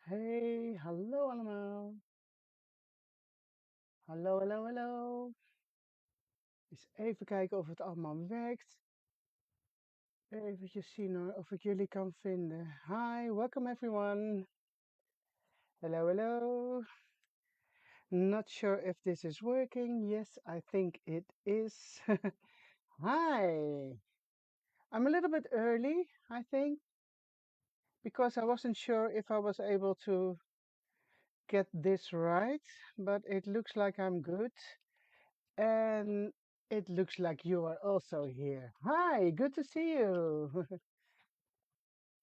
Hey, hallo allemaal. Hallo, hallo, hallo. Eens even kijken of het allemaal werkt. Even zien hoor, of ik jullie kan vinden. Hi, welcome everyone. Hello, hello. Not sure if this is working. Yes, I think it is. Hi. I'm a little bit early, I think, because I wasn't sure if I was able to get this right, but it looks like I'm good. And it looks like you are also here. Hi, good to see you.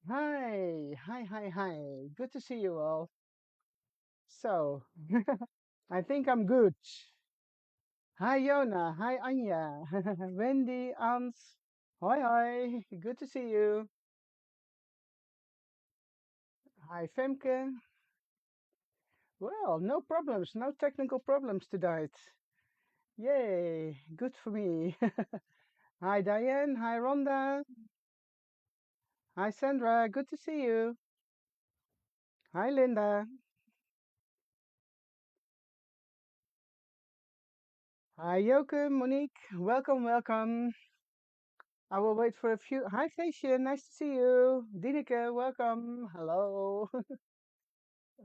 Hi, hi, hi, hi. Good to see you all. So, I think I'm good. Hi, Yona. Hi, Anja. Wendy, Ans. Hoi, hoi. Good to see you. Hi, Femke. Well, no problems, no technical problems tonight. Yay, good for me. Hi, Diane. Hi, Rhonda. Hi, Sandra. Good to see you. Hi, Linda. Hi, Joke, Monique. Welcome, welcome. I will wait for a few. Hi, Feestje. Nice to see you. Dineke, welcome. Hello.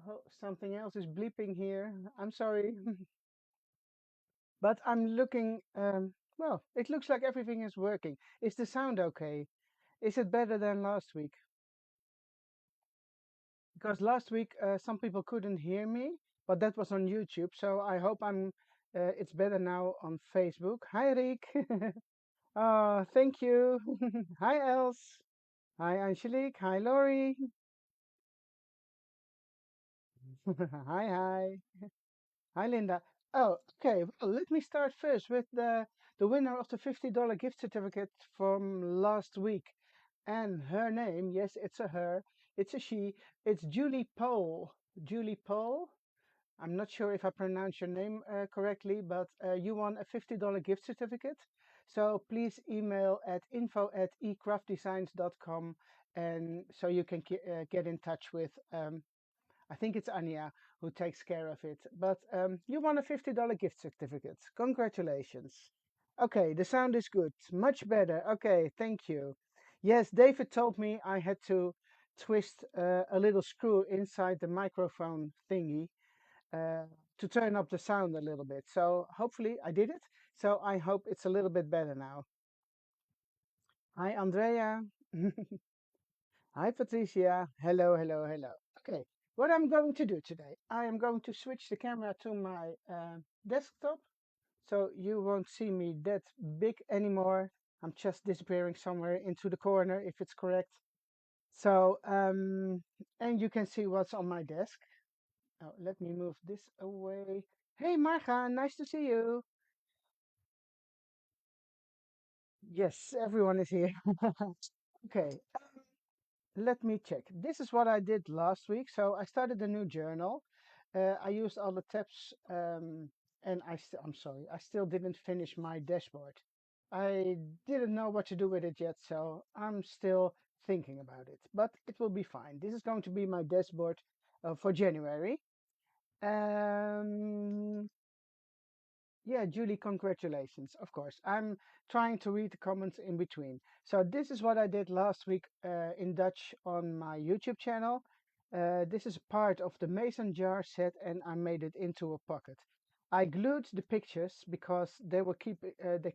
Oh, something else is bleeping here. I'm sorry. But I'm looking. Well, it looks like everything is working. Is the sound okay? Is it better than last week? Because last week some people couldn't hear me, but that was on YouTube. So I hope I'm. It's better now on Facebook. Hi, Rick. Oh, thank you. Hi, Els. Hi, Angelique. Hi, Laurie. Hi, hi. Hi, Linda. Oh, okay. Well, let me start first with the winner of the $50 gift certificate from last week. And her name, yes, it's a her. It's a she. It's Julie Pole. Julie Pole. I'm not sure if I pronounce your name correctly, but you won a $50 gift certificate. So please email at info@ecraftdesigns.com and so you can get in touch with, I think it's Anya who takes care of it. But you won a $50 gift certificate. Congratulations. Okay, the sound is good. Much better. Okay, thank you. Yes, David told me I had to twist a little screw inside the microphone thingy uh, to turn up the sound a little bit. So hopefully I did it. So I hope it's a little bit better now. Hi, Andrea. Hi, Patricia. Hello, hello, hello. Okay, what I'm going to do today, I am going to switch the camera to my desktop so you won't see me that big anymore. I'm just disappearing somewhere into the corner if it's correct. So, and you can see what's on my desk. Oh, let me move this away. Hey, Marga, nice to see you. Yes, everyone is here. Okay, let me check. This is what I did last week. So I started a new journal. I used all the tabs, and I'm sorry, I still didn't finish my dashboard. I didn't know what to do with it yet, so I'm still thinking about it. But it will be fine. This is going to be my dashboard for January. Um, Yeah, Julie, congratulations. Of course, I'm trying to read the comments in between. So this is what I did last week in Dutch on my YouTube channel. This is part of the mason jar set and I made it into a pocket. I glued the pictures because they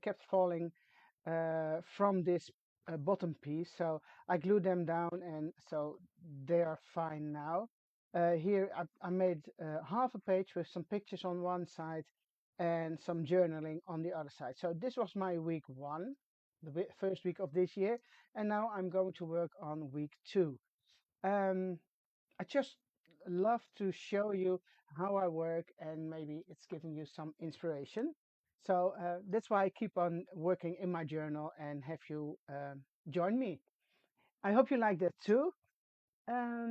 kept falling from this bottom piece. So I glued them down and so they are fine now. Here I made half a page with some pictures on one side and some journaling on the other side. So this was my week one, the first week of this year. And now I'm going to work on week two. Um, I just love to show you how I work and maybe it's giving you some inspiration. So that's why I keep on working in my journal and have you join me. I hope you like that too. Let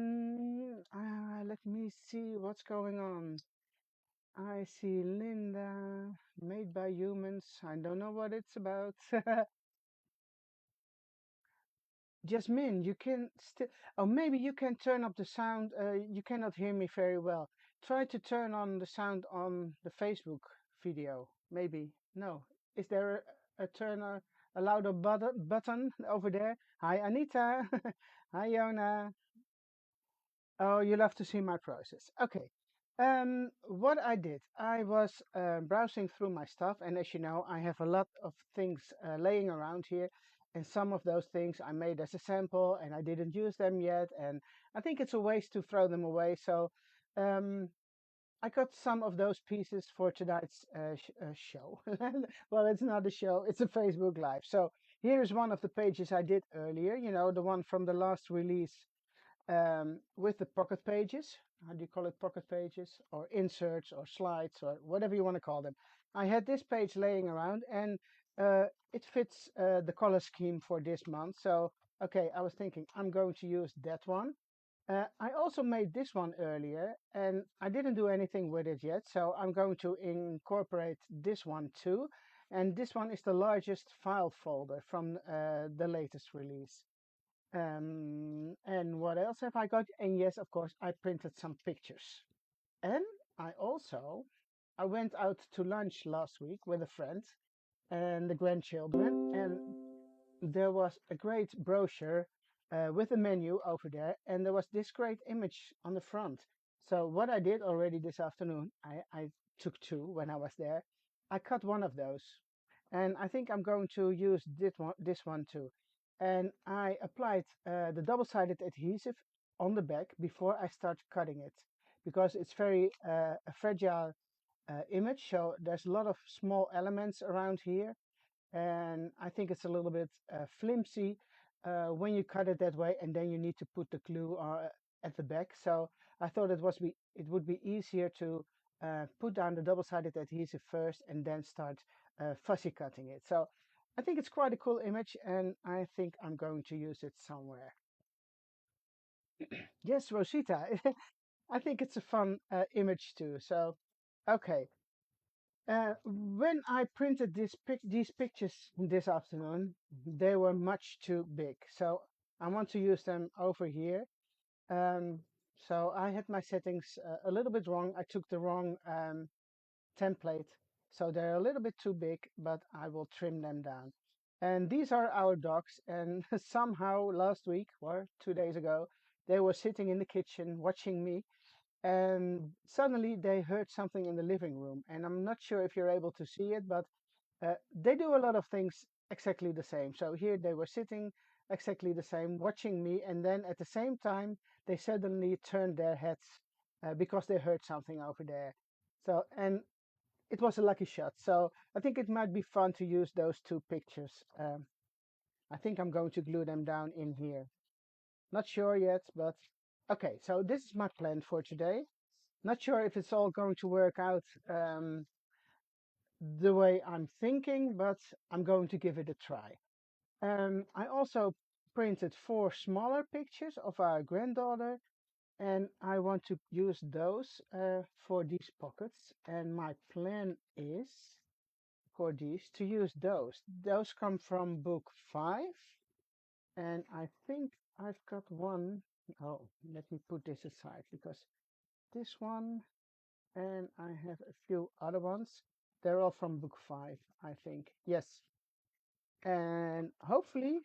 me see what's going on. I see Linda, made by humans. I don't know what it's about. Jasmine, you can still, or maybe you can turn up the sound. You cannot hear me very well. Try to turn on the sound on the Facebook video. Maybe. No. Is there a louder button over there? Hi, Anita. Hi, Yona. Oh, you'll have to see my process. Okay. What I did, I was browsing through my stuff, and as you know, I have a lot of things laying around here, and some of those things I made as a sample, and I didn't use them yet, and I think it's a waste to throw them away. So, um, I got some of those pieces for tonight's show. Well, it's not a show; it's a Facebook Live. So here is one of the pages I did earlier. You know, the one from the last release with the pocket pages. How do you call it? Pocket pages or inserts or slides or whatever you want to call them. I had this page laying around and it fits the color scheme for this month. So, okay, I was thinking I'm going to use that one. I also made this one earlier and I didn't do anything with it yet. So I'm going to incorporate this one too. And this one is the largest file folder from the latest release. And what else have I got? And yes, of course, I printed some pictures. And I went out to lunch last week with a friend and the grandchildren, and there was a great brochure with a menu over there, and there was this great image on the front. So what I did already this afternoon, I took two when I was there. I cut one of those, and I think I'm going to use this one too. And I applied the double-sided adhesive on the back before I start cutting it, because it's very a fragile image. So there's a lot of small elements around here and I think it's a little bit flimsy when you cut it that way, and then you need to put the glue at the back. So I thought it would be easier to put down the double-sided adhesive first and then start fussy cutting it. So I think it's quite a cool image, and I think I'm going to use it somewhere. Yes, Rosita, I think it's a fun image too. So, okay. When I printed these pictures this afternoon, they were much too big. So I want to use them over here. Um, so I had my settings a little bit wrong. I took the wrong template. So they're a little bit too big, but I will trim them down. And these are our dogs. And somehow last week or 2 days ago, they were sitting in the kitchen watching me and suddenly they heard something in the living room. And I'm not sure if you're able to see it, but they do a lot of things exactly the same. So here they were sitting exactly the same, watching me, and then at the same time, they suddenly turned their heads because they heard something over there. So, and it was a lucky shot. So I think it might be fun to use those two pictures. I think I'm going to glue them down in here. Not sure yet, but okay. So this is my plan for today. Not sure if it's all going to work out the way I'm thinking, but I'm going to give it a try. I also printed four smaller pictures of our granddaughter, and I want to use those for these pockets. And my plan is for these to use those. Those come from book 5, and I think I've got one. Oh, let me put this aside because this one and I have a few other ones. They're all from book 5, I think. Yes. And hopefully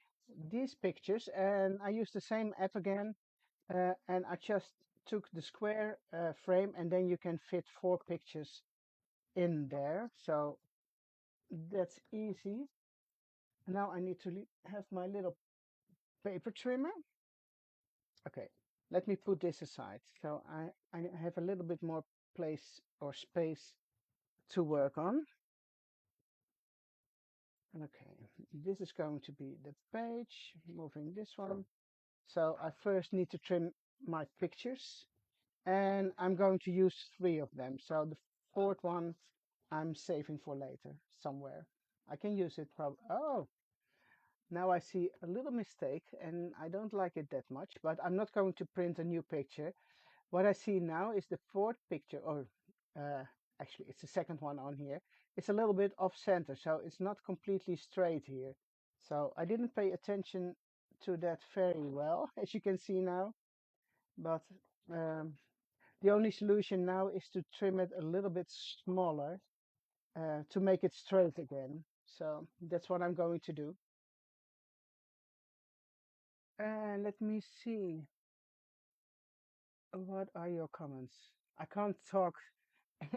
these pictures, and I used the same app again, and I just took the square frame and then you can fit 4 pictures in there. So that's easy. Now I need to have my little paper trimmer. Okay, let me put this aside. So I have a little bit more place or space to work on. Okay, this is going to be the page, moving this one. So I first need to trim my pictures and I'm going to use 3 of them. So the fourth one I'm saving for later somewhere. I can use it probably. Oh, now I see a little mistake and I don't like it that much, but I'm not going to print a new picture. What I see now is the fourth picture, or uh, actually it's the second one on here. It's a little bit off center, so it's not completely straight here. So I didn't pay attention to that very well, as you can see now. But um, the only solution now is to trim it a little bit smaller to make it straight again. So that's what I'm going to do. And let me see. What are your comments? I can't talk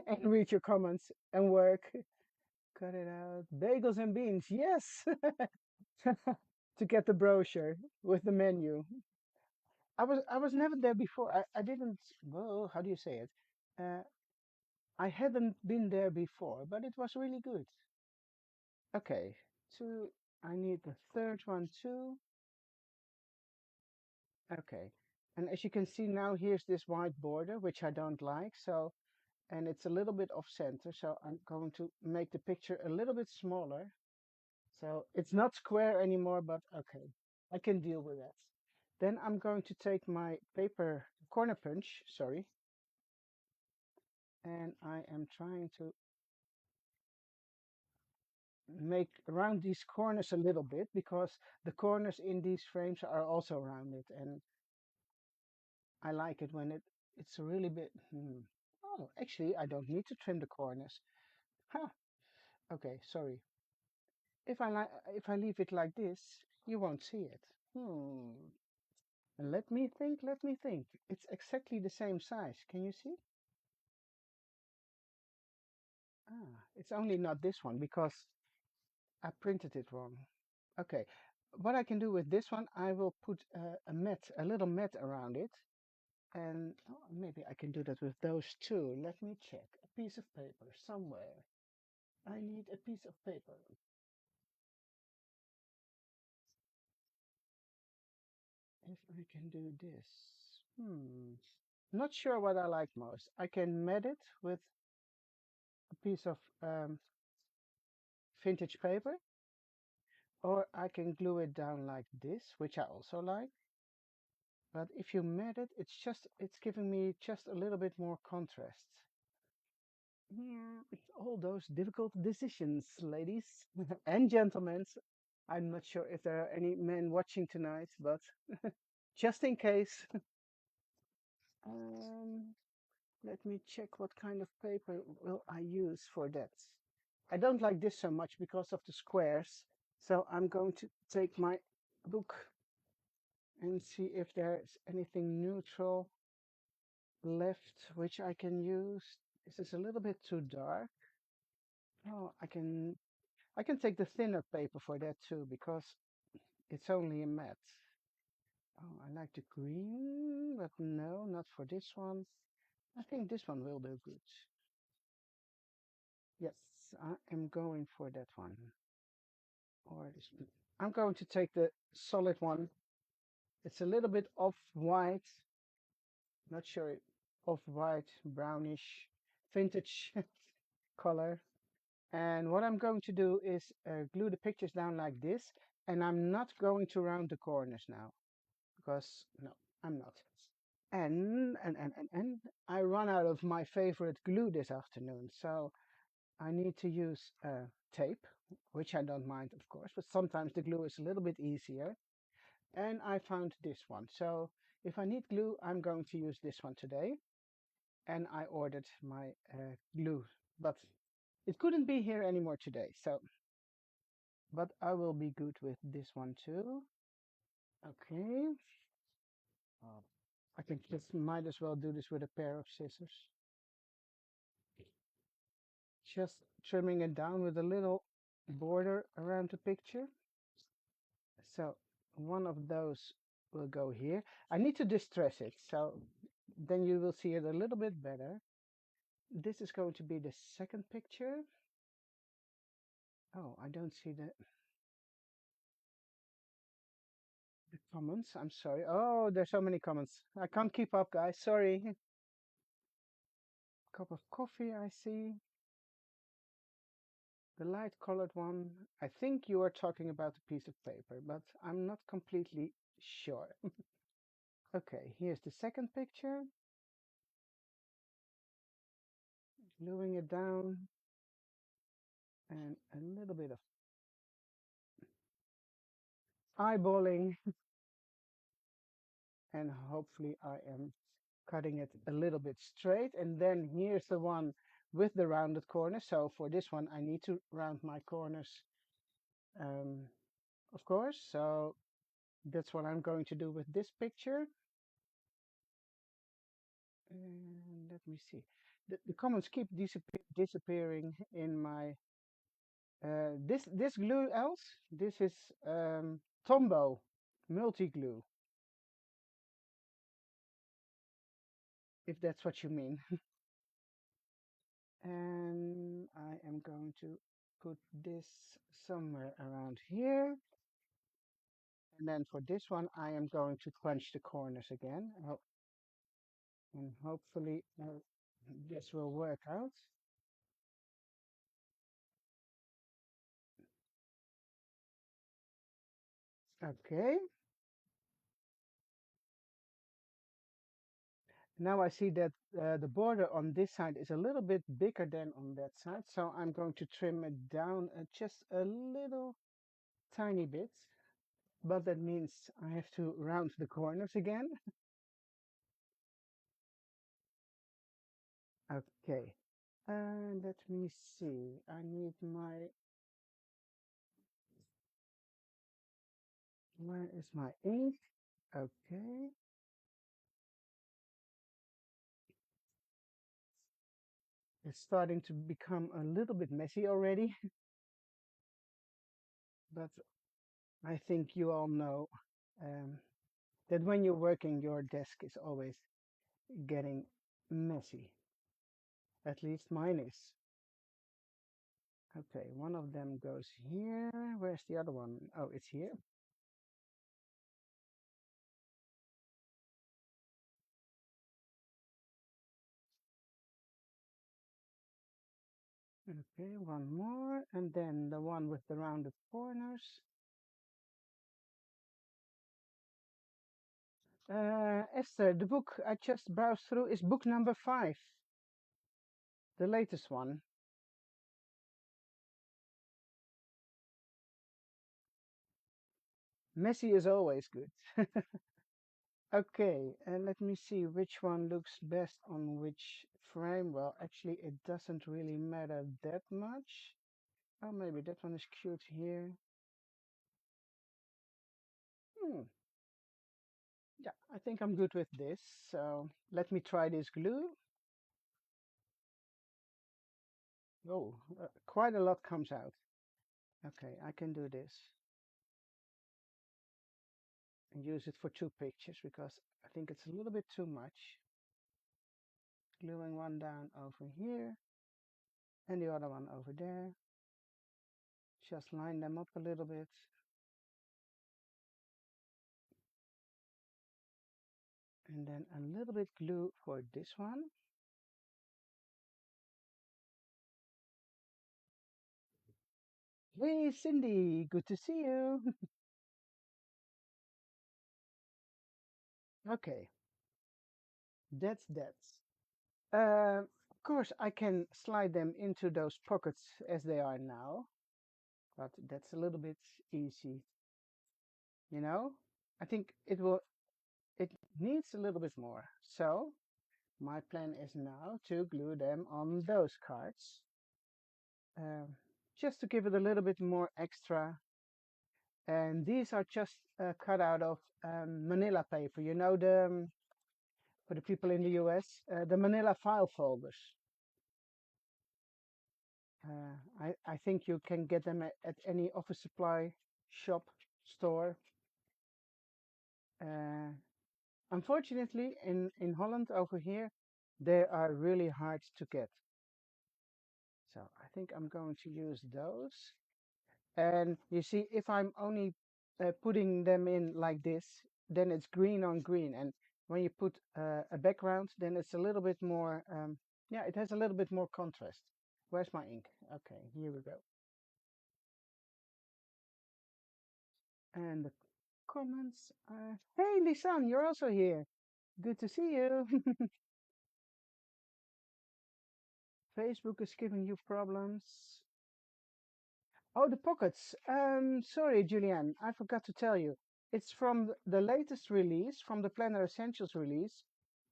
and read your comments and work. Cut it out. Bagels and beans. Yes. To get the brochure with the menu. I was never there before. I didn't. Well, how do you say it? Uh, I hadn't been there before, but it was really good. Okay. Two. I need the third one too. Okay. And as you can see now, here's this white border, which I don't like. So, and it's a little bit off center. So I'm going to make the picture a little bit smaller. So it's not square anymore, but okay, I can deal with that. Then I'm going to take my paper corner punch, sorry, and I am trying to make around these corners a little bit because the corners in these frames are also rounded, and I like it when it's a really bit. Oh, actually, I don't need to trim the corners. Huh. Okay, sorry. If I leave it like this, you won't see it. Hmm. Let me think, let me think. It's exactly the same size. Can you see? Ah, it's only not this one because I printed it wrong. Okay, what I can do with this one, I will put a mat, a little mat around it. And oh, maybe I can do that with those two. Let me check. A piece of paper somewhere. I need a piece of paper. If I can do this. Not sure what I like most. I can mat it with a piece of vintage paper, or I can glue it down like this, which I also like. But if you mat it, it's giving me just a little bit more contrast. It's all those difficult decisions, ladies and gentlemen. I'm not sure if there are any men watching tonight, but just in case, um, let me check what kind of paper will I use for that. I don't like this so much because of the squares, so I'm going to take my book and see if there's anything neutral left which I can use. This is a little bit too dark. Oh, I can take the thinner paper for that too because it's only a matte. Oh, I like the green, but no, not for this one. I think this one will do good. Yes, I am going for that one. Or this one. I'm going to take the solid one. It's a little bit off-white, not sure, off-white, brownish, vintage color. And what I'm going to do is glue the pictures down like this, and I'm not going to round the corners now, because no, I'm not. And I run out of my favorite glue this afternoon, so I need to use tape, which I don't mind, of course, but sometimes the glue is a little bit easier. And I found this one. So if I need glue, I'm going to use this one today. And I ordered my glue, but it couldn't be here anymore today. So, but I will be good with this one too. Okay. Uh, I can just might as well do this with a pair of scissors. Just trimming it down with a little border around the picture. So one of those will go here. I need to distress it, so then you will see it a little bit better. This is going to be the second picture. Oh, I don't see the comments. I'm sorry. Oh, there's so many comments. I can't keep up, guys. Sorry. Cup of coffee, I see. The light colored one. I think you are talking about a piece of paper, but I'm not completely sure. Okay, here's the second picture. Gluing it down and a little bit of eyeballing. and hopefully I am cutting it a little bit straight. And then here's the one with the rounded corners. So for this one, I need to round my corners, um, of course. So that's what I'm going to do with this picture. And let me see. The comments keep disappearing in my this glue else. This is Tombow multi glue, if that's what you mean. And I am going to put this somewhere around here. And then for this one, I am going to punch the corners again. Oh, and hopefully this will work out. Okay. Now I see that the border on this side is a little bit bigger than on that side. So I'm going to trim it down just a little tiny bit. But that means I have to round the corners again. Okay. Let me see. I need my, where is my ink? Okay. It's starting to become a little bit messy already, but I think you all know um, that when you're working, your desk is always getting messy. At least mine is. Okay, one of them goes here. Where's the other one? Oh, it's here. Okay, one more. And then the one with the rounded corners. Esther, the book I just browsed through is book number 5, the latest one. Messy is always good. Okay, and let me see which one looks best on which frame. Well, actually, it doesn't really matter that much. Oh, maybe that one is cute here. Hmm. Yeah, I think I'm good with this. So let me try this glue. Oh, quite a lot comes out. Okay, I can do this and use it for 2 pictures because I think it's a little bit too much. Gluing one down over here and the other one over there. Just line them up a little bit. And then a little bit glue for this one. Hey, Cindy, good to see you. Okay, that's that. Of course, I can slide them into those pockets as they are now, but that's a little bit easy, you know? I think it needs a little bit more. So my plan is now to glue them on those cards, um, just to give it a little bit more extra. And these are just cut out of manila paper. You know, for the people in the US, the manila file folders. I think you can get them at any office supply shop, store. Uh, Unfortunately, in Holland over here, they are really hard to get. So I think I'm going to use those. And you see, if I'm only putting them in like this, then it's green on green. And when you put a background, then it's a little bit more, yeah, it has a little bit more contrast. Where's my ink? Okay, here we go. And the comments are, hey, Lisan, you're also here. Good to see you. Facebook is giving you problems. Oh, the pockets. Sorry, Julianne, I forgot to tell you. It's from the latest release, from the Planner Essentials release,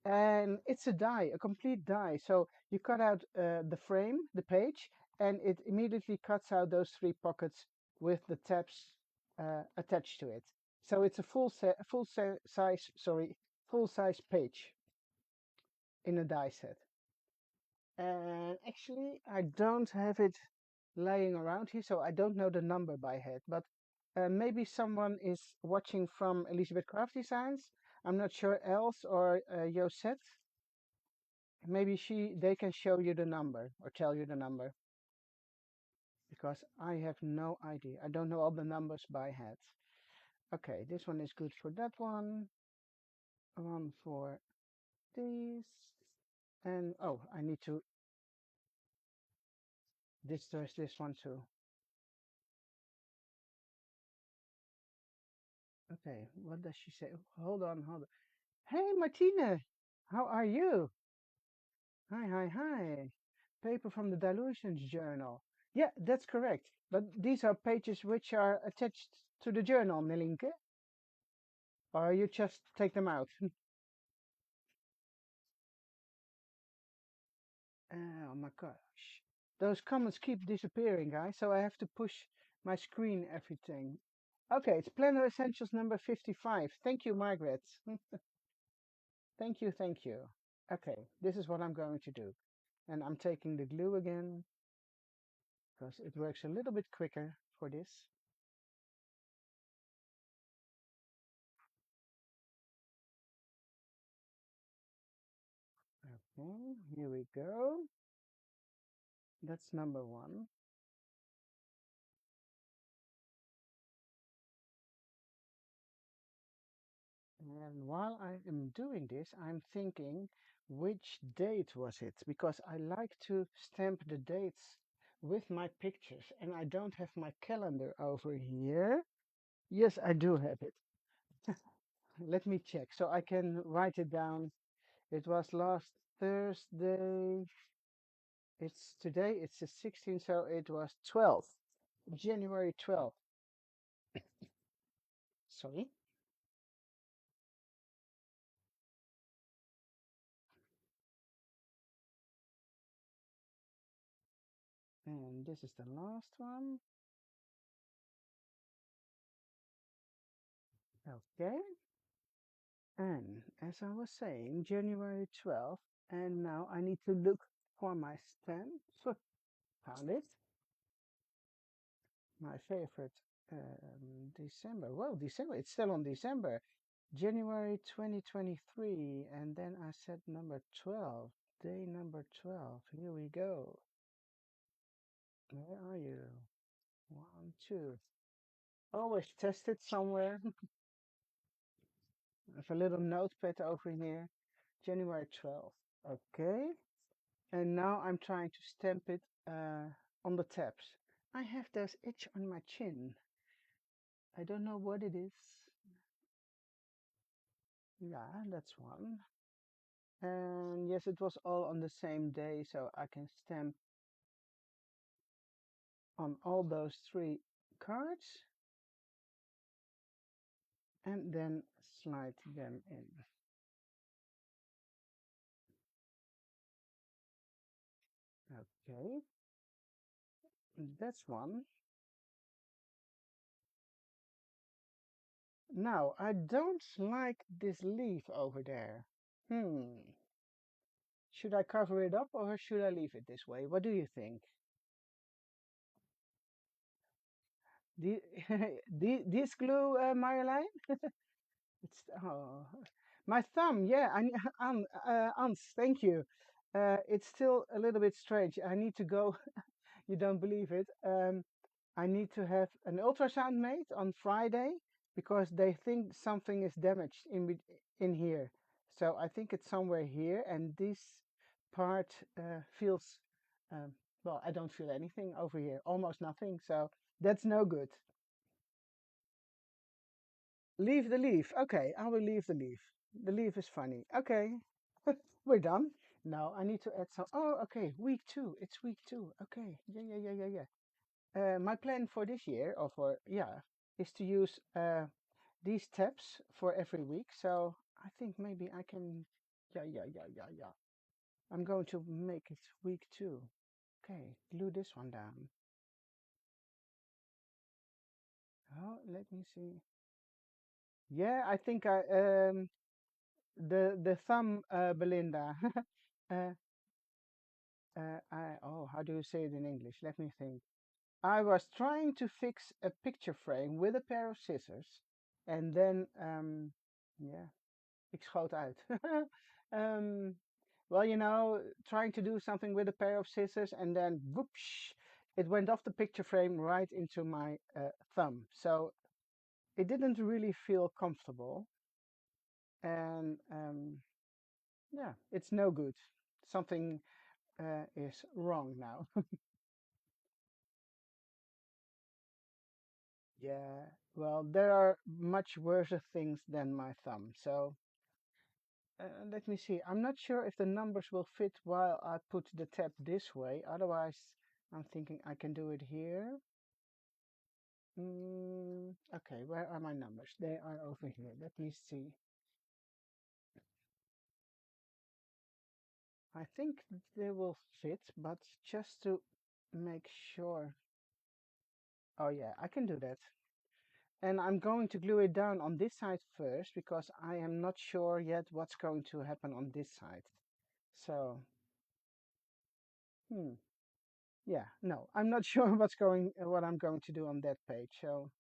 and it's a die, a complete die. So you cut out the frame, the page, and it immediately cuts out those three pockets with the tabs attached to it. So it's a size, sorry, full size page in a die set. And actually, I don't have it laying around here, so I don't know the number by head. But maybe someone is watching from Elizabeth Craft Designs. I'm not sure, else or Josette. Maybe they can show you the number or tell you the number because I have no idea. I don't know all the numbers by head. Okay, this one is good for that one. One for these. And oh, I need to. There's this one too. Okay, what does she say? Hold on, hold on. Hey, Martina, how are you? Hi, hi, hi. Paper from the Dilutions Journal. Yeah, that's correct. But these are pages which are attached to the journal, Nelinke, or you just take them out. Oh my gosh. Those comments keep disappearing, guys, so I have to push my screen everything. Okay, it's Planner Essentials number 55. Thank you, Margaret. Thank you, thank you. Okay, this is what I'm going to do. And I'm taking the glue again because it works a little bit quicker for this. Okay, here we go. That's number one. And while I am doing this, I'm thinking which date was it? Because I like to stamp the dates with my pictures and I don't have my calendar over here. Yes, I do have it. Let me check so I can write it down. It was last Thursday. It's today, it's the 16th, so it was 12th, January 12th. Sorry. And this is the last one. Okay. And as I was saying, January 12th, and now I need to look for my stamp. Found it. My favorite December. Well, December, it's still on December. January 2023, and then I said number 12, day number 12. Here we go. Where are you? One, two. Always test it somewhere. I have a little notepad over here. January 12th. Okay. And now I'm trying to stamp it on the tabs. I have this itch on my chin. I don't know what it is. Yeah, that's one. And yes, it was all on the same day, so I can stamp on all those three cards and then slide them in. Okay, that's one. Now, I don't like this leaf over there. Should I cover it up or should I leave it this way? What do you think? The, this glue, Marjolein? It's my thumb. Yeah, Ans, thank you. It's still a little bit strange. I need to go. You don't believe it. I need to have an ultrasound made on Friday because they think something is damaged in here. So I think it's somewhere here, and this part feels. Um, well, I don't feel anything over here, almost nothing. So that's no good. Leave the leaf. Okay, I will leave the leaf. The leaf is funny. Okay, we're done. Now I need to add some. Oh, okay, week two. It's week two. Okay, yeah, yeah, yeah, yeah, yeah. My plan for this year, or for, yeah, is to use these tabs for every week. So I think maybe I can, yeah. I'm going to make it week 2. Okay, glue this one down. Oh, let me see. Yeah, I think the thumb, Belinda. uh, how do you say it in English? Let me think. I was trying to fix a picture frame with a pair of scissors, and then, yeah, ik schoot uit. um, well, trying to do something with a pair of scissors, and then whoosh, it went off the picture frame right into my thumb. So it didn't really feel comfortable, and yeah, it's no good. Something is wrong now. Yeah, well, there are much worse things than my thumb. So let me see. I'm not sure if the numbers will fit while I put the tab this way. Otherwise, I'm thinking I can do it here. Okay, where are my numbers? They are over here. Let me see. I think they will fit, but just to make sure. Oh yeah, I can do that. And I'm going to glue it down on this side first because I am not sure yet what's going to happen on this side. So, hmm, yeah, no, I'm not sure what I'm going to do on that page. So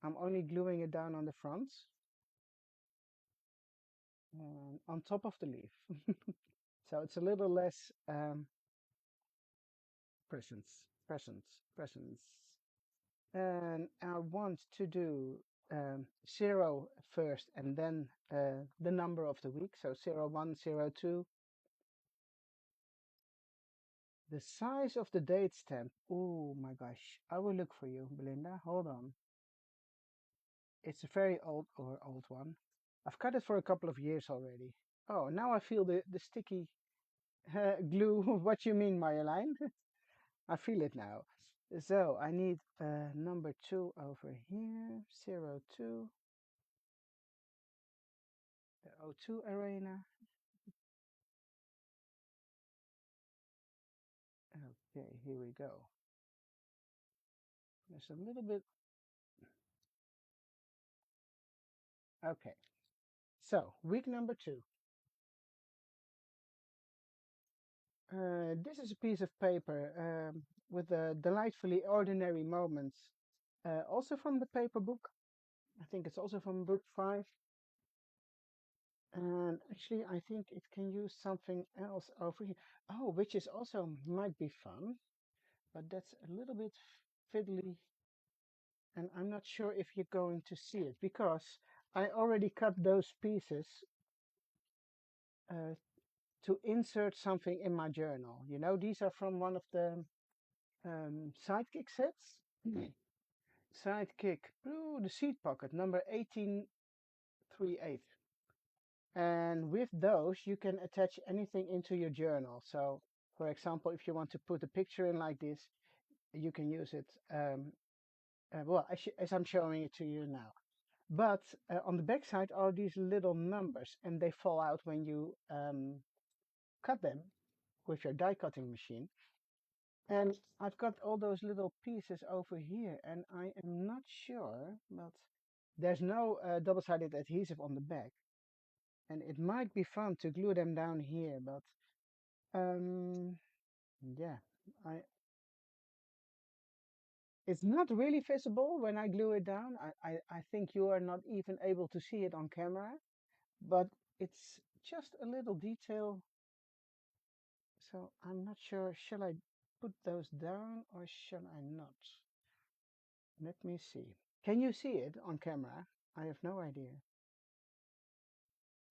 I'm only gluing it down on the front and on top of the leaf. So it's a little less presence. And I want to do 0 first and then the number of the week. So 01, 02. The size of the date stamp. Oh my gosh. I will look for you, Belinda. Hold on. It's a very old one. I've cut it for a couple of years already. Oh, now I feel the sticky glue. What you mean, Marjolein? I feel it now. So I need number 2 over here. 02. The O2 arena. Okay, here we go. There's a little bit. Okay. So week number 2. This is a piece of paper with delightfully ordinary moments. Also from the paper book. I think it's also from book 5. And actually, I think it can use something else over here. Oh, which is also might be fun, but that's a little bit fiddly. And I'm not sure if you're going to see it because I already cut those pieces uh, to insert something in my journal. These are from one of the Sidekick sets. Sidekick, ooh, the seed pocket, number 1838. And with those, you can attach anything into your journal. So, for example, if you want to put a picture in like this, you can use it, well, as I'm showing it to you now. But on the back side are these little numbers, and they fall out when you cut them with your die cutting machine. And I've got all those little pieces over here, and I am not sure, but there's no double-sided adhesive on the back. And it might be fun to glue them down here, but um, yeah, I it's not really visible when I glue it down. I think you are not even able to see it on camera, but it's just a little detail. So I'm not sure, shall I put those down or shall I not? Let me see. Can you see it on camera? I have no idea.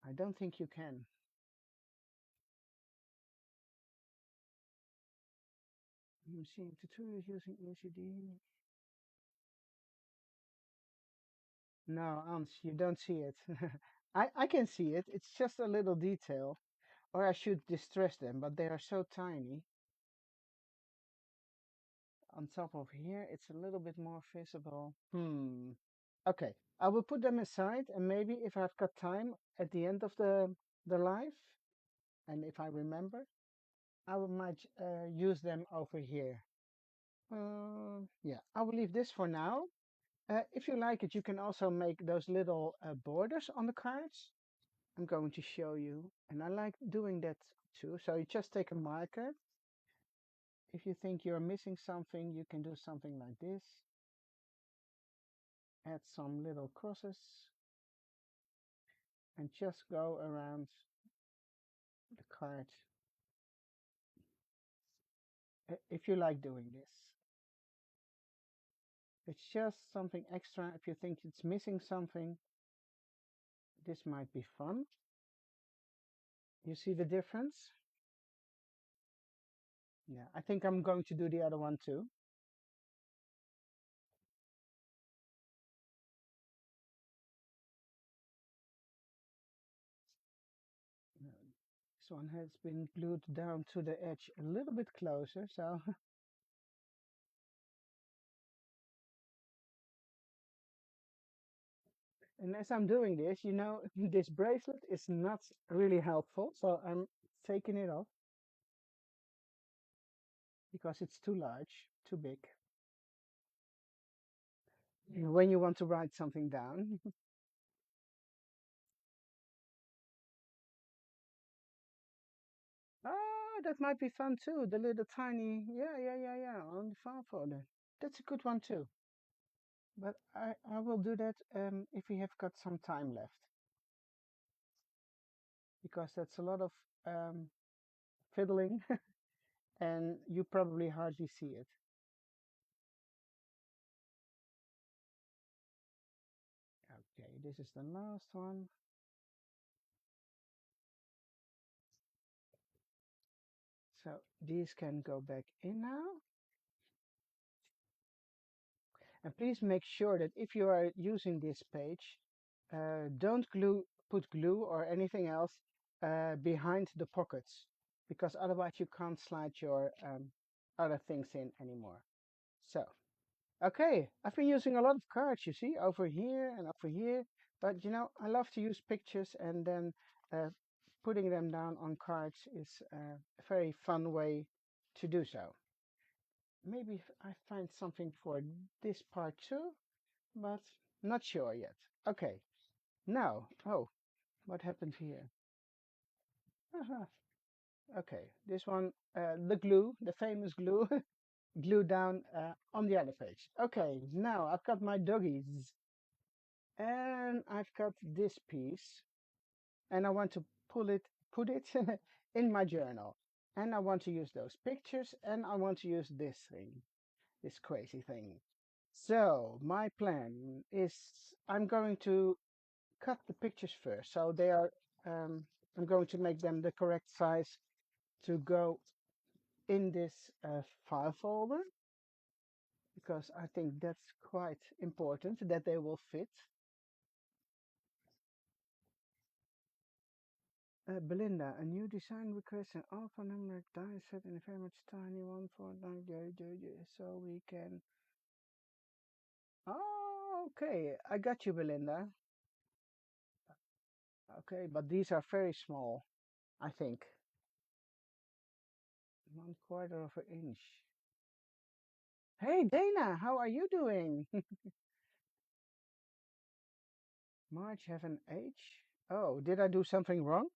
I don't think you can. I'm seeing tutorials using LCD. No, Ans, you don't see it. I can see it. It's just a little detail. Or I should distress them, but they are so tiny. On top of here, it's a little bit more visible. Okay, I will put them aside, and maybe if I've got time at the end of the live, and if I remember, might use them over here. Yeah, I will leave this for now. If you like it, you can also make those little borders on the cards. I'm going to show you, and I like doing that too. So you just take a marker. If you think you're missing something, you can do something like this. Add some little crosses and just go around the card if you like doing this. It's just something extra. If you think it's missing something, this might be fun. You see the difference? Yeah, I think I'm going to do the other one too. No, this one has been glued down to the edge a little bit closer, so and as I'm doing this, this bracelet is not really helpful, so I'm taking it off because it's too large, too big. When you want to write something down. Oh, that might be fun too. The little tiny, yeah, on the file folder. That's a good one too. But I will do that if we have got some time left, because that's a lot of um, fiddling and you probably hardly see it. Okay, this is the last one. So these can go back in now. And please make sure that if you are using this page, don't put glue or anything else behind the pockets, because otherwise you can't slide your other things in anymore. So, okay, I've been using a lot of cards, you see, over here and over here, but I love to use pictures, and then uh, putting them down on cards is a very fun way to do so. Maybe I find something for this part too, but not sure yet. Okay, now, oh, what happened here? Aha. Okay, this one, the glue, the famous glue, glue down on the other page. Okay, now I've got my doggies, and I've got this piece, and I want to put it in my journal. And I want to use those pictures, and I want to use this thing, this crazy thing. So my plan is I'm going to cut the pictures first. So they are, I'm going to make them the correct size to go in this file folder, because I think that's quite important that they will fit. Belinda, a new design request an alphanumeric die set in a very much tiny one for like so we can. Oh, okay, I got you, Belinda. Okay, but these are very small, I think. 1/4 of an inch. Hey, Dana, how are you doing? March have an H? Oh, did I do something wrong?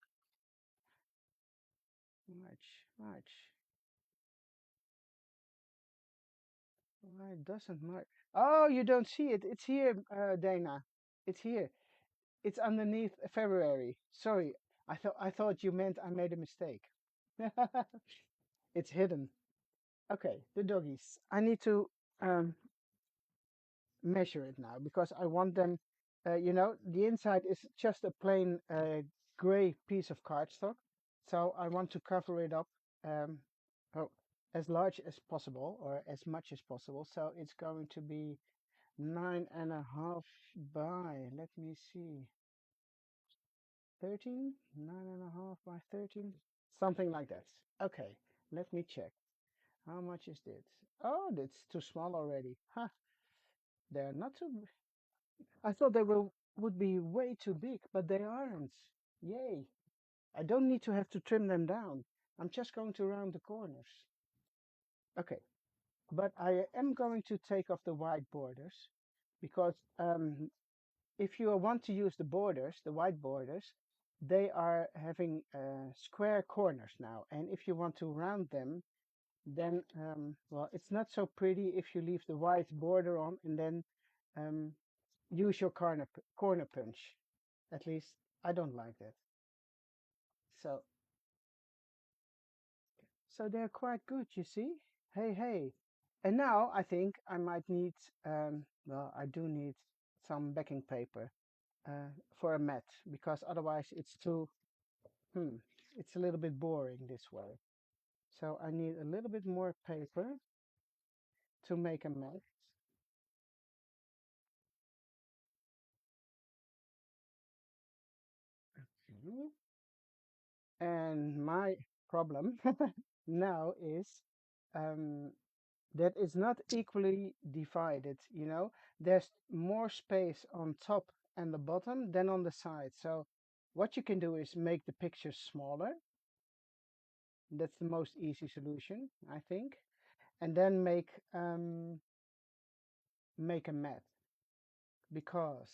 March. Why doesn't March? Oh, you don't see it. It's here, Dana. It's here. It's underneath February. Sorry, I thought you meant I made a mistake. It's hidden. Okay, the doggies. I need to um, measure it now because I want them. The inside is just a plain gray piece of cardstock, so I want to cover it up um, oh, as large as possible or as much as possible. So it's going to be 9.5 by, let me see, 13, 9.5 by 13, something like that. Okay, let me check. How much is this? Oh, that's too small already. Huh, they're not too. I thought they would be way too big, but they aren't. Yay. I don't need to have to trim them down. I'm just going to round the corners. Okay, but I am going to take off the white borders because if you want to use the borders, the white borders, they are having square corners now. And if you want to round them, then, well, it's not so pretty if you leave the white border on and then um, use your corner punch. At least I don't like that. So, so they're quite good, you see? Hey, hey. And now I think I might need, well, I do need some backing paper for a mat because otherwise it's too, hmm, it's a little bit boring this way. So I need a little bit more paper to make a mat. Mhm. And my problem now is um, that it's not equally divided, you know. There's more space on top and the bottom than on the side. So what you can do is make the picture smaller. That's the most easy solution, I think. And then make a mat because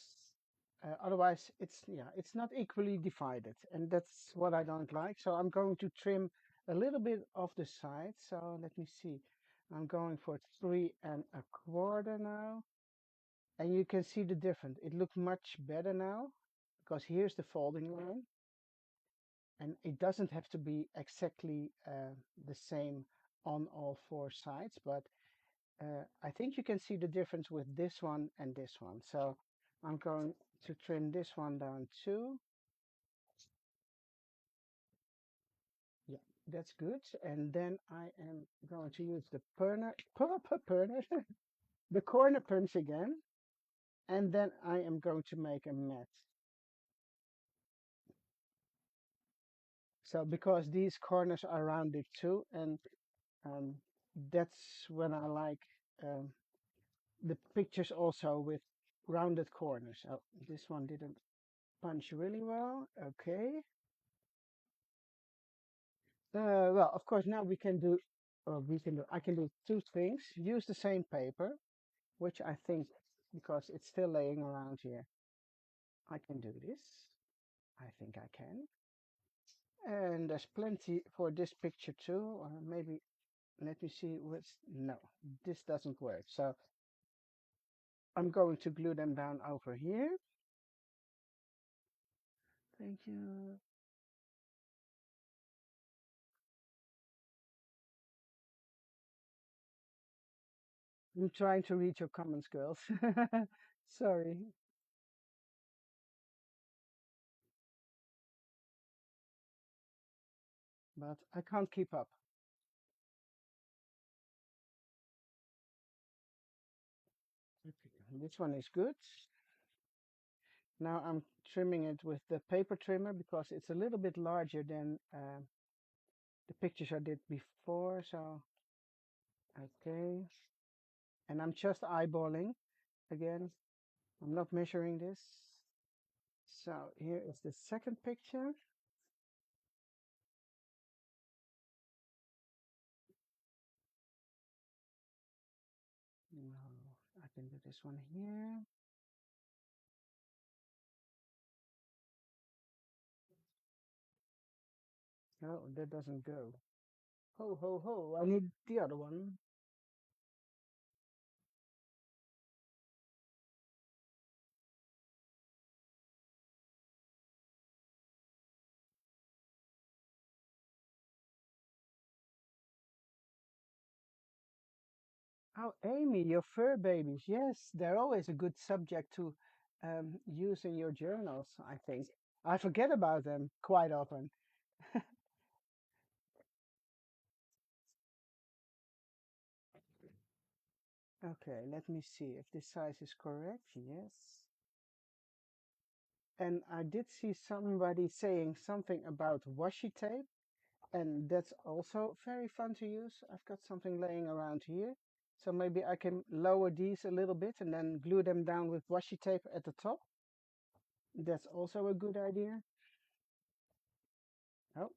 otherwise it's yeah it's not equally divided and that's what I don't like. So I'm going to trim a little bit of the side. So let me see. I'm going for 3 1/4 now. And you can see the difference. It looks much better now because here's the folding line and it doesn't have to be exactly the same on all 4 sides, but I think you can see the difference with this one and this one. So I'm going to trim this one down too. Yeah, that's good. And then I am going to use the perner, the corner punch again. And then I am going to make a mat. So because these corners are rounded too, and um, that's when I like um, the pictures also with rounded corners. Oh, this one didn't punch really well. Okay. Well, of course, now we can do, or we can do, I can do two things. Use the same paper, which I think, because it's still laying around here, I can do this. I think I can. And there's plenty for this picture too. Or maybe, let me see what's, no, this doesn't work. So I'm going to glue them down over here. Thank you. I'm trying to read your comments, girls. Sorry, but I can't keep up. Okay, this one is good. Now I'm trimming it with the paper trimmer because it's a little bit larger than the pictures I did before. So, okay. And I'm just eyeballing again. I'm not measuring this. So here is the second picture. No, I can do this one here. No, that doesn't go. Ho, ho, ho. I need the other one. Oh, Amy, your fur babies. Yes, they're always a good subject to use in your journals, I think. I forget about them quite often. Okay, let me see if this size is correct. Yes. And I did see somebody saying something about washi tape, and that's also very fun to use. I've got something laying around here, So maybe I can lower these a little bit and then glue them down with washi tape at the top. That's also a good idea. Oh,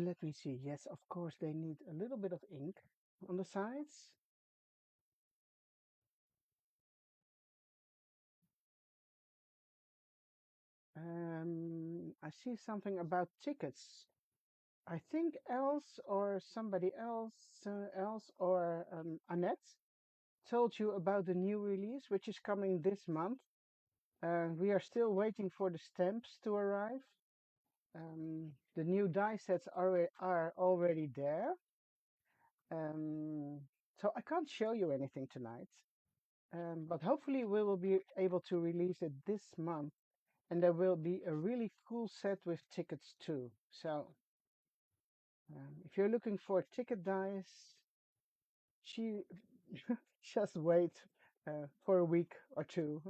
let me see. Yes, of course, they need a little bit of ink on the sides. I see something about tickets. I think else or somebody else or Annette told you about the new release, which is coming this month. We are still waiting for the stamps to arrive. The new die sets are already there. Um, so I can't show you anything tonight. But hopefully we will be able to release it this month, and there will be a really cool set with tickets too. So if you're looking for ticket dice, she just wait for a week or two,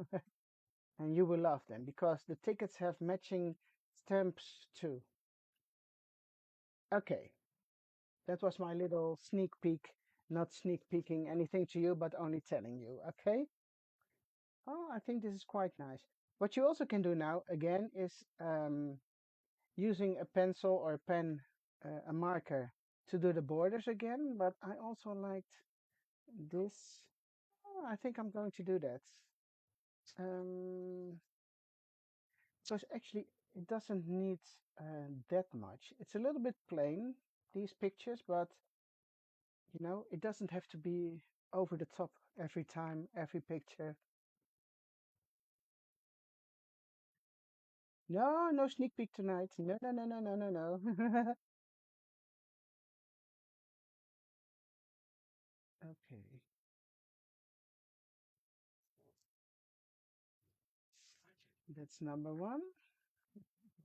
and you will love them because the tickets have matching stamps too. Okay, that was my little sneak peek, not sneak peeking anything to you, but only telling you. Okay. Oh, I think this is quite nice. What you also can do now, again, is using a pencil or a pen, a marker to do the borders again. But I also liked this. Oh, I think I'm going to do that. Um, because actually it doesn't need that much. It's a little bit plain, these pictures, but it doesn't have to be over the top every time, every picture. No, no sneak peek tonight. No, no, no, no, no, no, no. Okay. That's number one.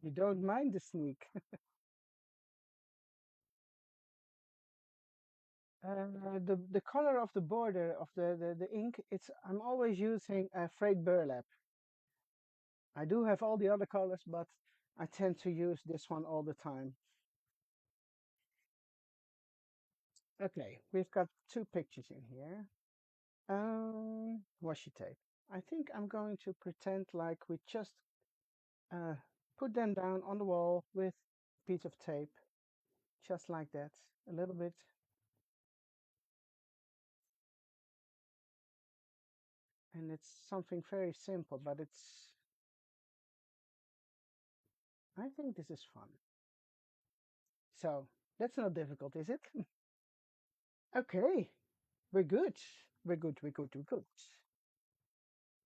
You don't mind the sneak. The color of the border of the ink, I'm always using frayed burlap. I do have all the other colors, but I tend to use this one all the time. Okay, we've got two pictures in here. Washi tape. I think I'm going to pretend like we just uh, put them down on the wall with a piece of tape, just like that, a little bit. And it's something very simple, but I think this is fun. So that's not difficult, is it? Okay, we're good. We're good, we're good, we're good.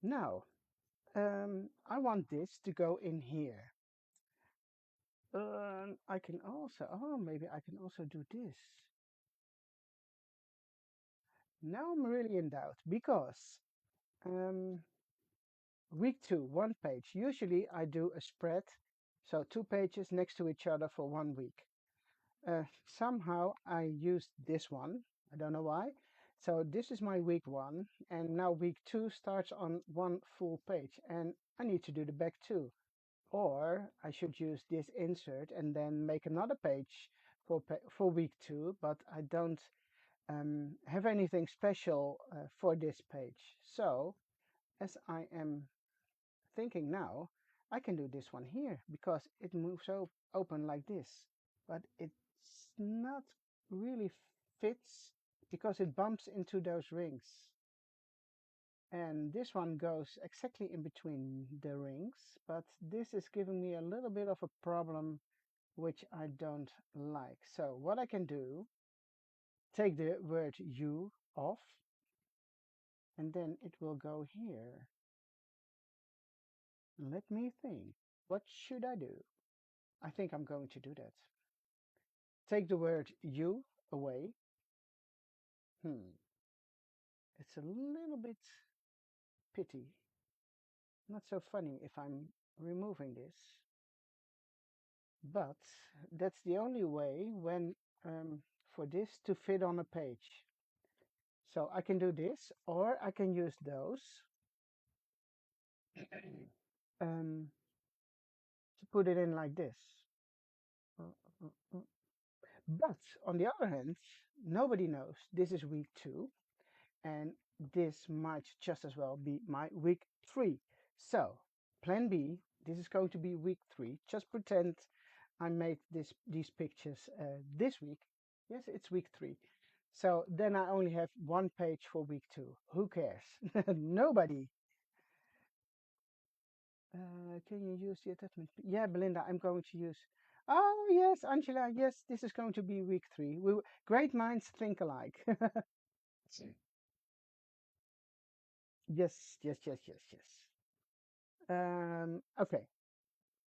Now, I want this to go in here. I can also, oh, maybe I can also do this. Now I'm really in doubt because um, week two, one page. Usually I do a spread, so two pages next to each other for 1 week. Somehow I used this one. I don't know why. So this is my week one, and now week two starts on one full page, and I need to do the back too. Or I should use this insert and then make another page for week two, but I don't have anything special for this page. So as I am thinking now, I can do this one here because it moves open like this, but it's not really fits because it bumps into those rings. And this one goes exactly in between the rings, but this is giving me a little bit of a problem which I don't like. So what I can do, take the word you off, and then it will go here. Let me think. What should I do? I think I'm going to do that. Take the word you away. Hmm. It's a little bit pity. Not so funny if I'm removing this. But that's the only way when for this to fit on a page. So I can do this, or I can use those. um, to put it in like this. Uh, uh, uh. But on the other hand, nobody knows this is week 2, and this might just as well be my week 3. So, plan B, this is going to be week 3. Just pretend I made these pictures this week. Yes, it's week 3. So then I only have one page for week 2. Who cares? Nobody. Can you use the attachment? Yeah, Belinda, I'm going to use. Oh, yes, Angela, yes, this is going to be week 3. Great minds think alike. Yes, yes, yes, yes, yes. Okay,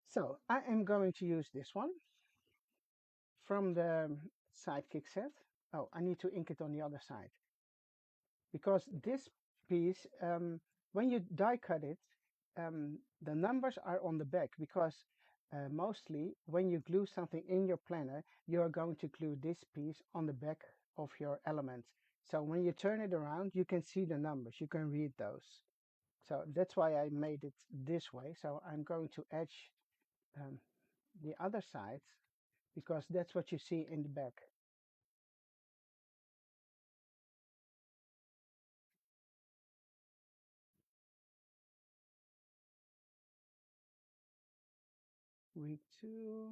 so I am going to use this one from the sidekick set. Oh, I need to ink it on the other side because this piece, when you die cut it, the numbers are on the back because mostly when you glue something in your planner, you are going to glue this piece on the back of your element. So when you turn it around, you can see the numbers, you can read those. So that's why I made it this way. So I'm going to edge um, the other side because that's what you see in the back. Week 2.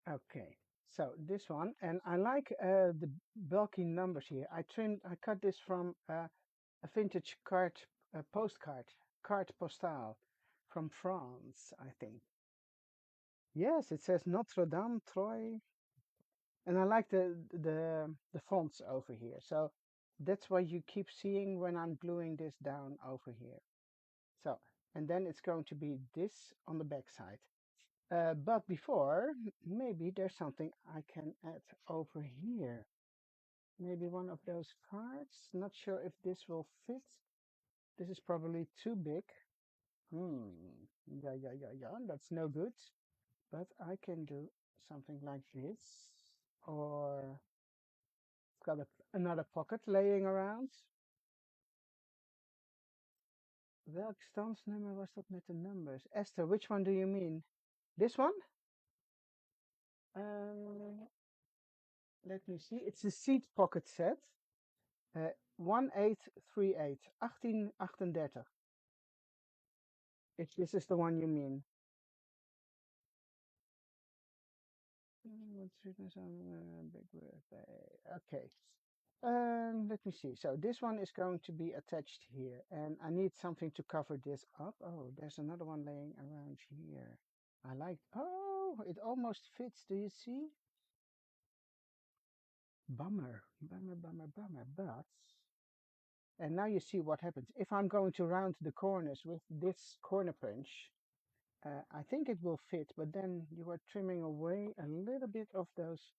Okay, so this one, and I like the bulky numbers here. I cut this from a vintage postcard, carte postale from France, I think. Yes, it says Notre Dame, Troyes, and I like the fonts over here. So that's what you keep seeing when I'm gluing this down over here. So, and then it's going to be this on the back side. But before, maybe there's something I can add over here. Maybe one of those cards. Not sure if this will fit. This is probably too big. Hmm. Yeah, yeah, yeah, yeah. That's no good. But I can do something like this. Or it's got another pocket laying around. Welk standsnummer was dat met de numbers? Esther, which one do you mean? This one? Um, let me see. It's a seat pocket set. 1838, 1838. If this is the one you mean. What's sweetness on big birthday? Okay. Let me see. So this one is going to be attached here, and I need something to cover this up. Oh, there's another one laying around here. I like. Oh, it almost fits. Do you see? Bummer, bummer, bummer, bummer. But and now you see what happens if I'm going to round the corners with this corner punch. I think it will fit, but then you are trimming away a little bit of those.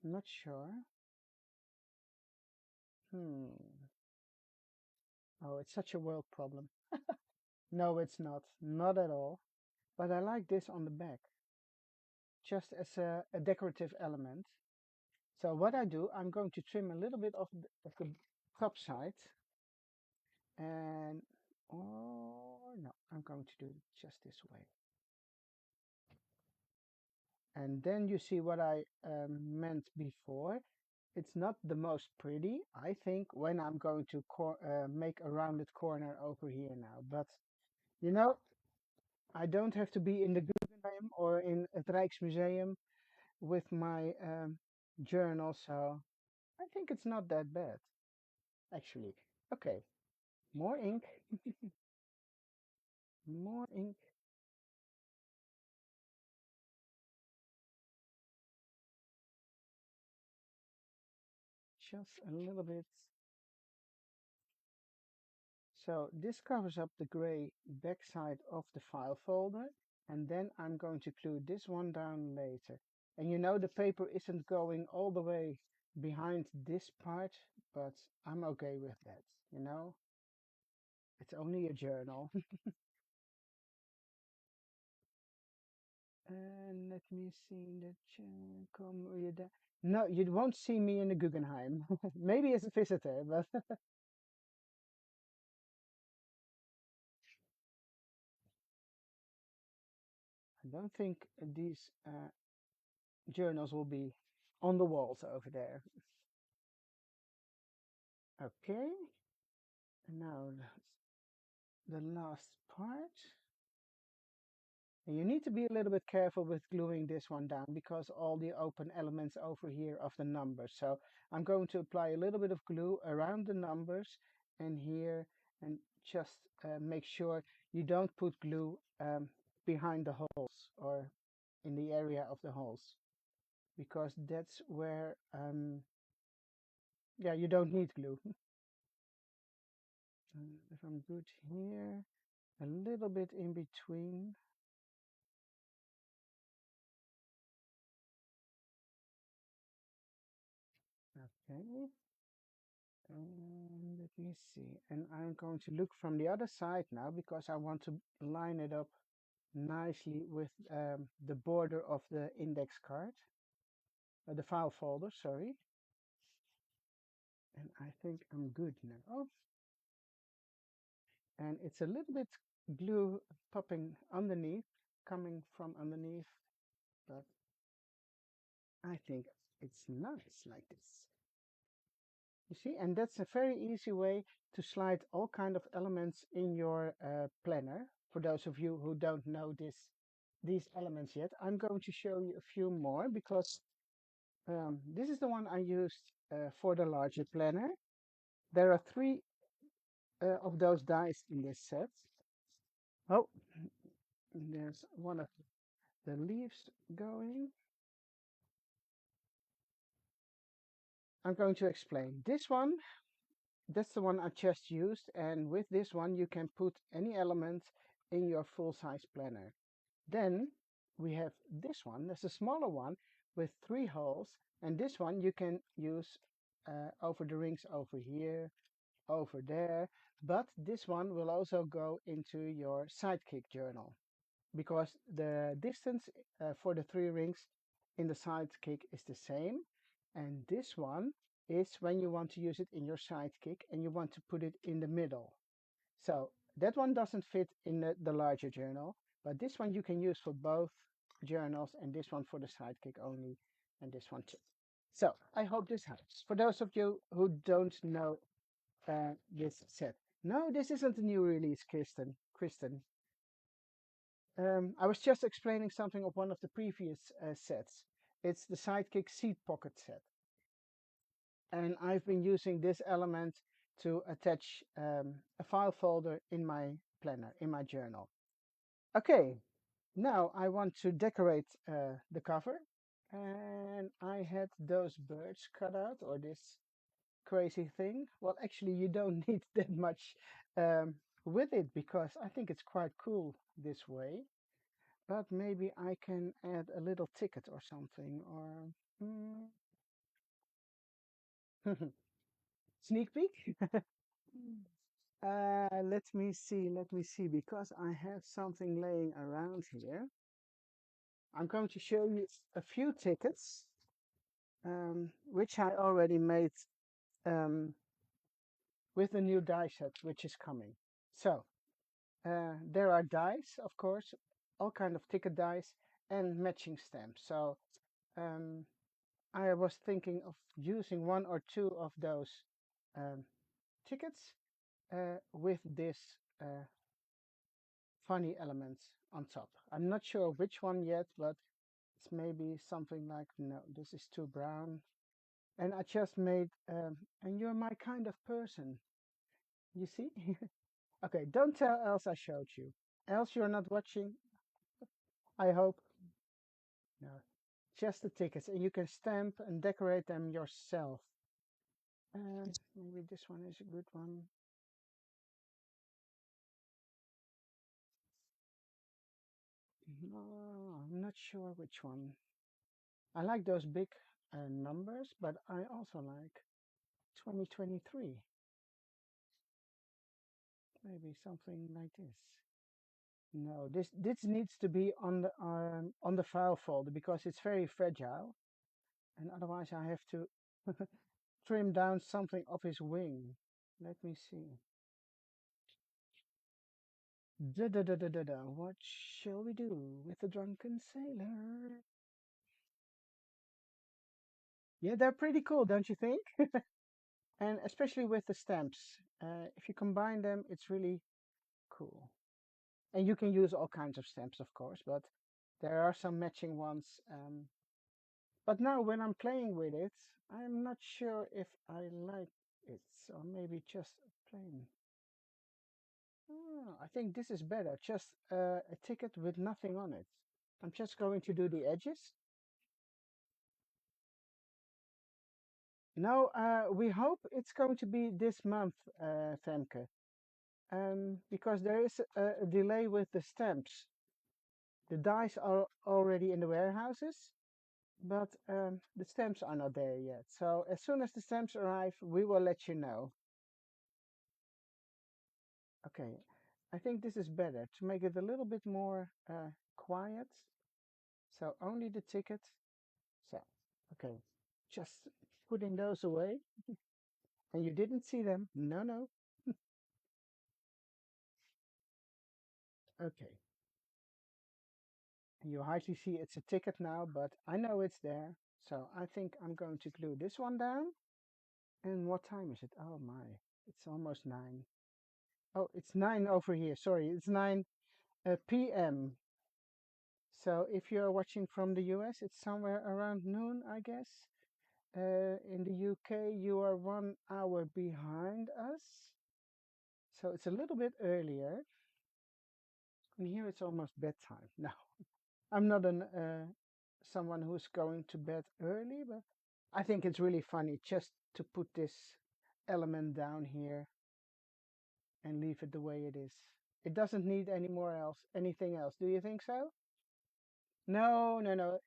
Not sure. Hmm. Oh, it's such a world problem. No, it's not. Not at all. But I like this on the back, just as a decorative element. So what I do, I'm going to trim a little bit of the top side. And, or no, I'm going to do it just this way. And then you see what I meant before. It's not the most pretty, I think, when I'm going to make a rounded corner over here now. But, you know, I don't have to be in the Guggenheim or in het Rijksmuseum with my journal, so I think it's not that bad, actually. Okay, more ink, more ink, just a little bit. So this covers up the gray backside of the file folder, and then I'm going to glue this one down later. And you know the paper isn't going all the way behind this part, but I'm okay with that, you know? It's only a journal. And let me see the come you No, you won't see me in the Guggenheim. Maybe as a visitor, but I don't think these journals will be on the walls over there. Okay, and now the last part. And you need to be a little bit careful with gluing this one down because all the open elements over here of the numbers. So I'm going to apply a little bit of glue around the numbers and here, and just make sure you don't put glue behind the holes or in the area of the holes, because that's where, yeah, you don't need glue. If I'm good here, a little bit in between. Okay. Let me see. And I'm going to look from the other side now because I want to line it up nicely with the border of the index card, the file folder, sorry. And I think I'm good now. And it's a little bit glue popping underneath, coming from underneath, but I think it's nice like this. You see, and that's a very easy way to slide all kind of elements in your planner. For those of you who don't know these elements yet, I'm going to show you a few more because this is the one I used for the larger planner. There are three of those dies in this set. Oh, there's one of the leaves going. I'm going to explain. This one, that's the one I just used, and with this one you can put any element in your full-size planner. Then we have this one, that's a smaller one with 3 holes, and this one you can use over the rings over here, over there, but this one will also go into your sidekick journal because the distance for the 3 rings in the sidekick is the same, and this one is when you want to use it in your sidekick and you want to put it in the middle. So that one doesn't fit in the larger journal, but this one you can use for both journals, and this one for the sidekick only, and this one too. So I hope this helps. For those of you who don't know this set. No, this isn't a new release, Kristen. I was just explaining something of one of the previous sets. It's the Sidekick Seed Pocket set. And I've been using this element to attach a file folder in my planner, in my journal. Okay, now I want to decorate the cover. And I had those birds cut out, or this crazy thing. Well, actually, you don't need that much with it because I think it's quite cool this way. But maybe I can add a little ticket or something, or sneak peek. Let me see, because I have something laying around here. I'm going to show you a few tickets, which I already made um, with the new die set, which is coming. So there are dice, of course, all kind of ticket dice and matching stamps. So um, I was thinking of using 1 or 2 of those um, tickets with this funny elements on top. I'm not sure which one yet, but it's maybe something like, no, this is too brown. And I just made, and you're my kind of person. You see? Okay, don't tell else I showed you. Else you're not watching, I hope. No, just the tickets, and you can stamp and decorate them yourself. Maybe this one is a good one. No, I'm not sure which one. I like those big numbers, but I also like 2023. Maybe something like this. No, this needs to be on the file folder because it's very fragile, and otherwise I have to trim down something of his wing. Let me see. Da da da da da da. What shall we do with the drunken sailor? Yeah, they're pretty cool, don't you think? And especially with the stamps. If you combine them, it's really cool. And you can use all kinds of stamps, of course, but there are some matching ones. But now when I'm playing with it, I'm not sure if I like it. So maybe just plain. I think this is better. Just a ticket with nothing on it. I'm just going to do the edges. No, we hope it's going to be this month, Femke, because there is a delay with the stamps. The dice are already in the warehouses, but the stamps are not there yet. So as soon as the stamps arrive, we will let you know. Okay, I think this is better to make it a little bit more quiet. So only the ticket. So, okay, just putting those away. And you didn't see them. No, no. Okay. You hardly see it's a ticket now, but I know it's there. So I think I'm going to glue this one down. And what time is it? Oh my, it's almost 9. Oh, it's 9 over here. Sorry, it's 9 p.m. So if you're watching from the US, it's somewhere around noon, I guess. In the UK, you are 1 hour behind us. So it's a little bit earlier. And here it's almost bedtime. No, I'm not someone who's going to bed early, but I think it's really funny just to put this element down here and leave it the way it is. It doesn't need anything else. Do you think so? No, no, no.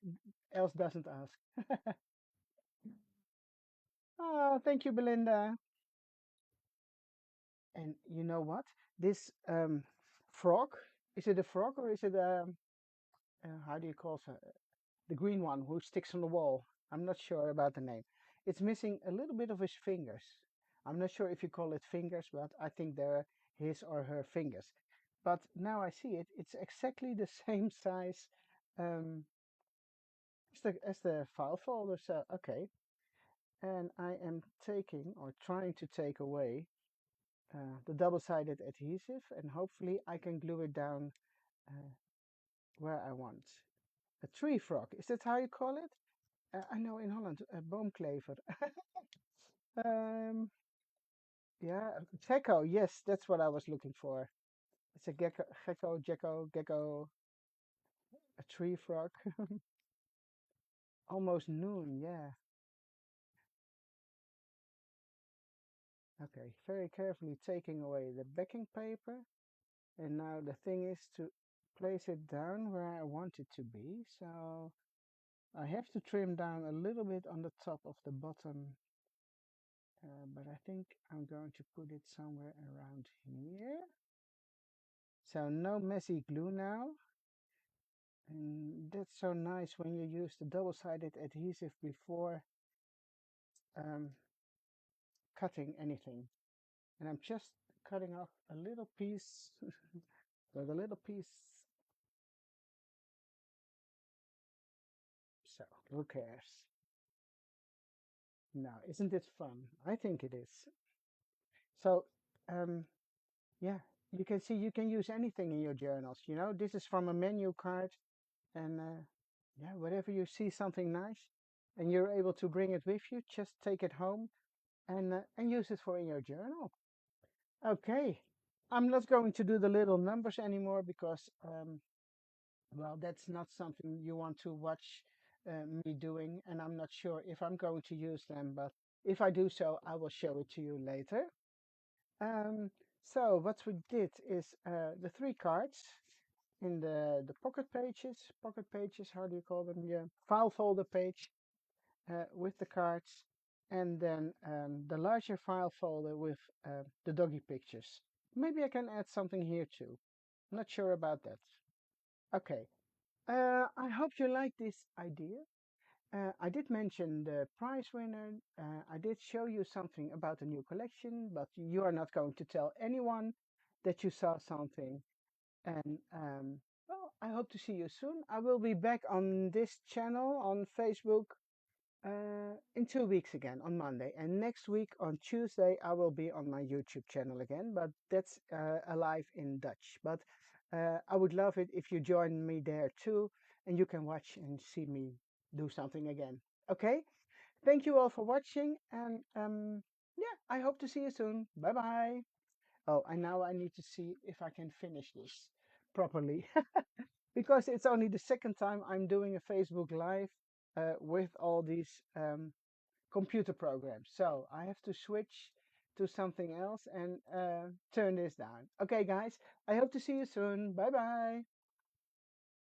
Else doesn't ask. Oh, thank you, Belinda. And you know what? This frog, is it a frog or is it how do you call it? The green one who sticks on the wall. I'm not sure about the name. It's missing a little bit of his fingers. I'm not sure if you call it fingers, but I think they're his or her fingers. But now I see it, it's exactly the same size um, as the file folder. So, okay. And I am taking or trying to take away the double-sided adhesive, and hopefully I can glue it down uh, where I want. A tree frog, is that how you call it? I know in Holland, boomklever. Um, yeah, gecko. Yes, that's what I was looking for. It's a gecko, a tree frog. Almost noon. Yeah. Okay. Very carefully taking away the backing paper, and now the thing is to place it down where I want it to be. So I have to trim down a little bit on the top of the bottom, but I think I'm going to put it somewhere around here. So no messy glue now. And that's so nice when you use the double-sided adhesive before um, cutting anything. And I'm just cutting off a little piece with a little piece. So who cares? Now, isn't it fun? I think it is. So, um, yeah, you can see you can use anything in your journals. You know, this is from a menu card, and yeah, whenever you see something nice and you're able to bring it with you, just take it home and use it for in your journal. Okay, I'm not going to do the little numbers anymore because, well, that's not something you want to watch me doing, and I'm not sure if I'm going to use them, but if I do so, I will show it to you later. Um, so what we did is the three cards in the pocket pages, how do you call them? Yeah, file folder page with the cards, and then the larger file folder with the doggy pictures. Maybe I can add something here too. Not sure about that. Okay. I hope you like this idea. I did mention the prize winner. I did show you something about the new collection, but you are not going to tell anyone that you saw something. And well, I hope to see you soon. I will be back on this channel on Facebook in 2 weeks again on Monday. And next week on Tuesday, I will be on my YouTube channel again, but that's alive in Dutch. But I would love it if you join me there too, and you can watch and see me do something again. Okay? Thank you all for watching, and yeah, I hope to see you soon. Bye bye. Oh, and now I need to see if I can finish this properly because it's only the second time I'm doing a Facebook Live with all these computer programs. So I have to switch to something else and turn this down. Okay, guys, I hope to see you soon. Bye bye.